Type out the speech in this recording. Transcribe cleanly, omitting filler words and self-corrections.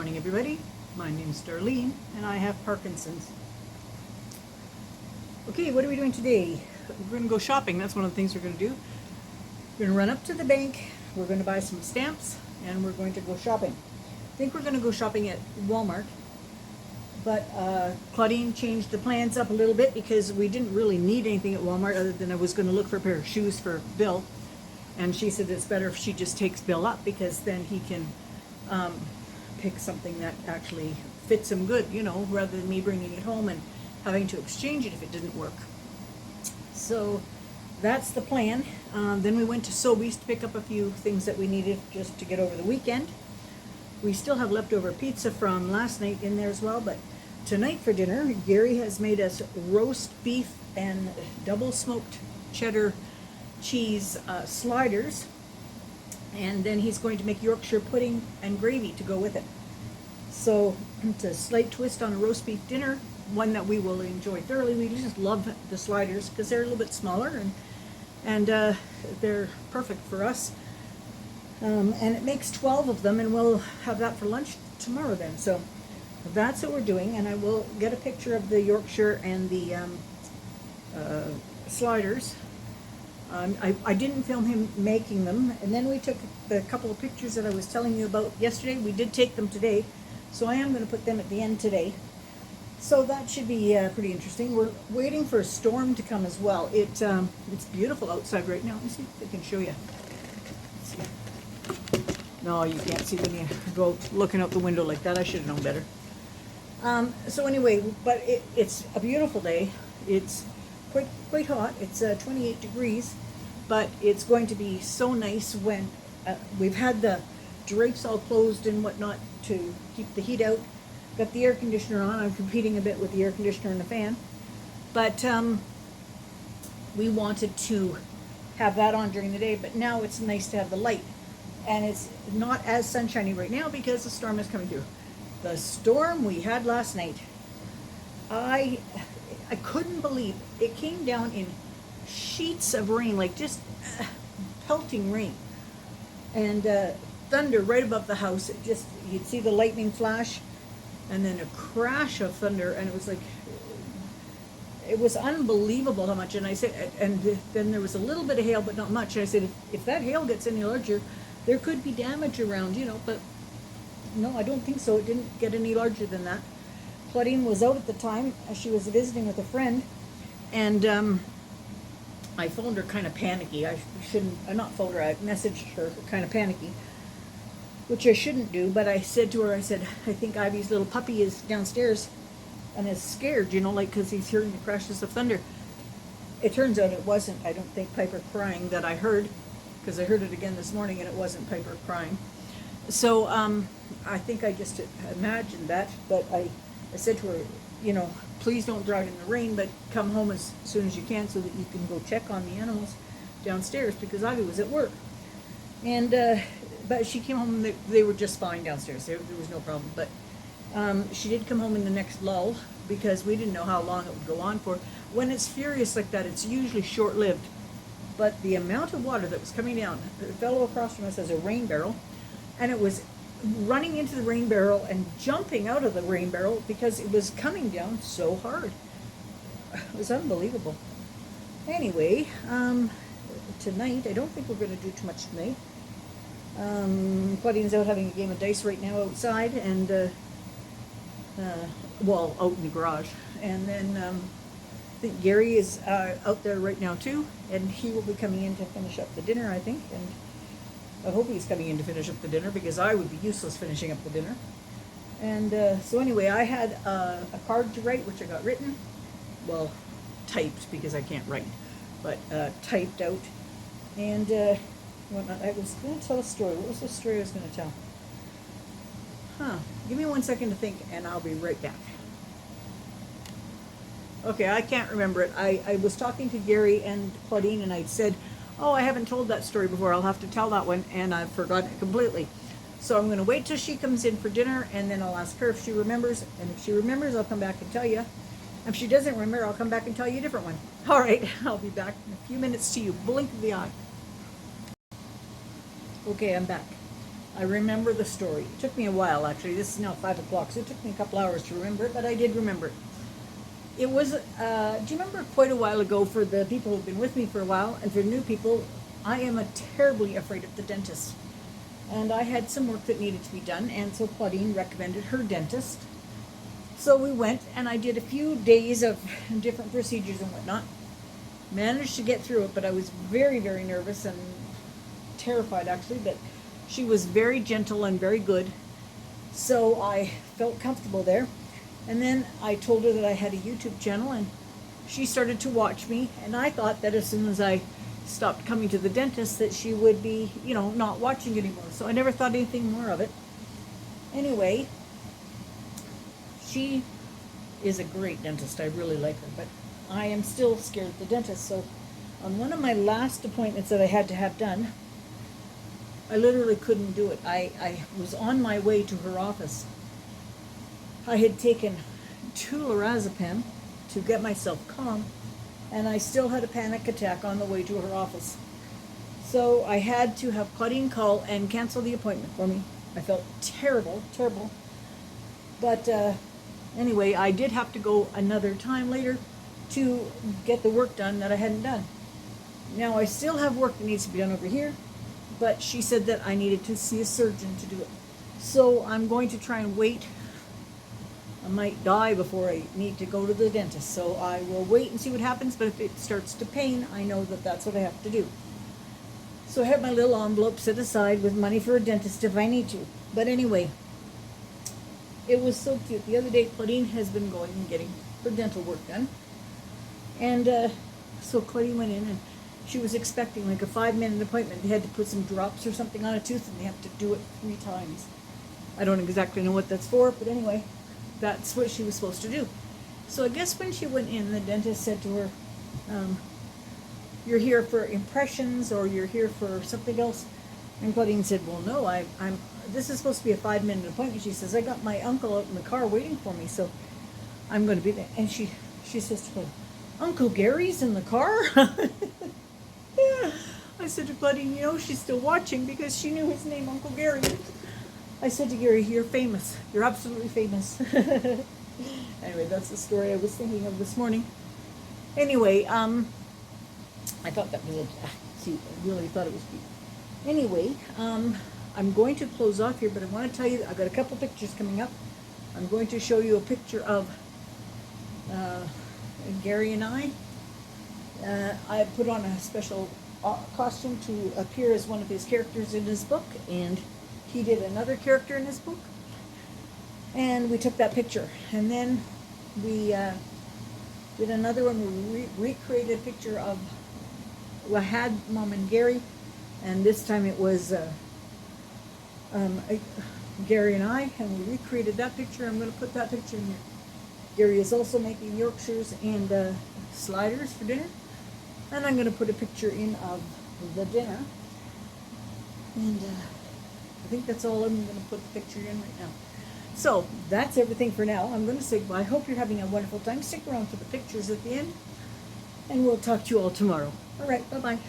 morning, everybody. My name's Darlene, and I have Parkinson's. Okay, what are we doing today? We're going to go shopping. That's one of the things we're going to do. We're going to run up to the bank. We're going to buy some stamps, and we're going to go shopping. I think we're going to go shopping at Walmart, but Claudine changed the plans up a little bit because we didn't really need anything at Walmart other than I was going to look for a pair of shoes for Bill, and she said it's better if she just takes Bill up because then he can pick something that actually fits him good, you know, rather than me bringing it home and having to exchange it if it didn't work. So that's the plan. Then we went to Sobeys to pick up a few things that we needed just to get over the weekend. We still have leftover pizza from last night in there as well, but tonight for dinner, Gary has made us roast beef and double smoked cheddar cheese sliders, and then he's going to make Yorkshire pudding and gravy to go with it. So it's a slight twist on a roast beef dinner, one that we will enjoy thoroughly. We just love the sliders because they're a little bit smaller and they're perfect for us. And it makes 12 of them, and we'll have that for lunch tomorrow then. So that's what we're doing, and I will get a picture of the Yorkshire and the sliders. I didn't film him making them, and then we took the couple of pictures that I was telling you about yesterday. We did take them today, so I am going to put them at the end today. So that should be pretty interesting. We're waiting for a storm to come as well. It's beautiful outside right now. Let me see if I can show you. Let's see. No, you can't see when you go looking out the window like that. I should have known better. So anyway, but it's a beautiful day. It's quite hot. It's 28 degrees, but it's going to be so nice when we've had the drapes all closed and whatnot to keep the heat out. Got the air conditioner on. I'm competing a bit with the air conditioner and the fan, but we wanted to have that on during the day, but now it's nice to have the light, and it's not as sunshiny right now because the storm is coming through. The storm we had last night, I couldn't believe it came down in sheets of rain, like just pelting rain, and thunder right above the house. It just, you'd see the lightning flash and then a crash of thunder, and it was like, it was unbelievable how much. And I said, and then there was a little bit of hail, but not much. And I said, if that hail gets any larger, there could be damage around, you know, but no, I don't think so. It didn't get any larger than that. Claudine was out at the time. She was visiting with a friend, and I phoned her kind of panicky. I messaged her kind of panicky, which I shouldn't do, but I said to her, I said, I think Ivy's little puppy is downstairs and is scared, you know, like, because he's hearing the crashes of thunder. It turns out it wasn't, I don't think, Piper crying that I heard, because I heard it again this morning and it wasn't Piper crying. So I think I just imagined that, but I said to her, you know, please don't drive in the rain, but come home as soon as you can so that you can go check on the animals downstairs, because Ivy was at work. And but she came home and they were just fine downstairs. There was no problem. But she did come home in the next lull because we didn't know how long it would go on for. When it's furious like that, it's usually short-lived. But the amount of water that was coming down, the fellow across from us has a rain barrel, and it was running into the rain barrel and jumping out of the rain barrel because it was coming down so hard. It was unbelievable. Anyway, tonight, I don't think we're going to do too much tonight. Claudine's out having a game of dice right now outside, and well, out in the garage. And then I think Gary is out there right now too, and he will be coming in to finish up the dinner, I think. And I hope he's coming in to finish up the dinner, because I would be useless finishing up the dinner. And so anyway, I had a card to write, which I got written, well, typed, because I can't write, but typed out. And I was going to tell a story. What was the story I was going to tell? Give me 1 second to think, and I'll be right back. Okay, I can't remember it. I was talking to Gary and Claudine, and I said, oh, I haven't told that story before. I'll have to tell that one, and I've forgotten it completely. So I'm going to wait till she comes in for dinner, and then I'll ask her if she remembers. And if she remembers, I'll come back and tell you. If she doesn't remember, I'll come back and tell you a different one. All right, I'll be back in a few minutes to you. Blink of the eye. Okay, I'm back. I remember the story. It took me a while, actually. This is now 5 o'clock, so it took me a couple hours to remember it, but I did remember it. It was, do you remember quite a while ago, for the people who've been with me for a while, and for new people, I am terribly afraid of the dentist. And I had some work that needed to be done, and so Claudine recommended her dentist. So we went, and I did a few days of different procedures and whatnot. Managed to get through it, but I was very, very nervous and terrified, actually, but she was very gentle and very good. So I felt comfortable there. And then I told her that I had a YouTube channel, and she started to watch me, and I thought that as soon as I stopped coming to the dentist that she would be, you know, not watching anymore. So I never thought anything more of it. Anyway, she is a great dentist. I really like her, but I am still scared of the dentist. So on one of my last appointments that I had to have done, I literally couldn't do it. I was on my way to her office. I had taken 2 lorazepam to get myself calm, and I still had a panic attack on the way to her office. So I had to have Claudine call and cancel the appointment for me. I felt terrible, terrible. But anyway, I did have to go another time later to get the work done that I hadn't done. Now I still have work that needs to be done over here, but she said that I needed to see a surgeon to do it. So I'm going to try and wait. I might die before I need to go to the dentist, so I will wait and see what happens, but if it starts to pain, I know that that's what I have to do. So I have my little envelope set aside with money for a dentist if I need to. But anyway, it was so cute. The other day, Claudine has been going and getting her dental work done. And so Claudine went in, and she was expecting like a 5-minute appointment. They had to put some drops or something on a tooth, and they have to do it 3 times. I don't exactly know what that's for, but anyway, that's what she was supposed to do. So I guess when she went in, the dentist said to her, you're here for impressions, or you're here for something else. And Claudine said, well, no, this is supposed to be a 5-minute appointment. She says, I got my uncle out in the car waiting for me, so I'm going to be there. And she says to Claudine, Uncle Gary's in the car? I said to Claudine, you know, she's still watching because she knew his name, Uncle Gary. I said to Gary, you're famous. You're absolutely famous. Anyway, that's the story I was thinking of this morning. Anyway, I thought that was cute. I really thought it was cute. Anyway, I'm going to close off here, but I want to tell you, I've got a couple pictures coming up. I'm going to show you a picture of Gary and I. I put on a special costume to appear as one of his characters in his book, and he did another character in his book, and we took that picture. And then we did another one. We recreated a picture of, well, I had Mom and Gary, and this time it was Gary and I, and we recreated that picture. I'm going to put that picture in here. Gary is also making Yorkshires and sliders for dinner, and I'm going to put a picture in of the dinner. And I think that's all I'm going to put the picture in right now. So that's everything for now. I'm going to say goodbye. I hope you're having a wonderful time. Stick around for the pictures at the end, and we'll talk to you all tomorrow. All right, bye-bye.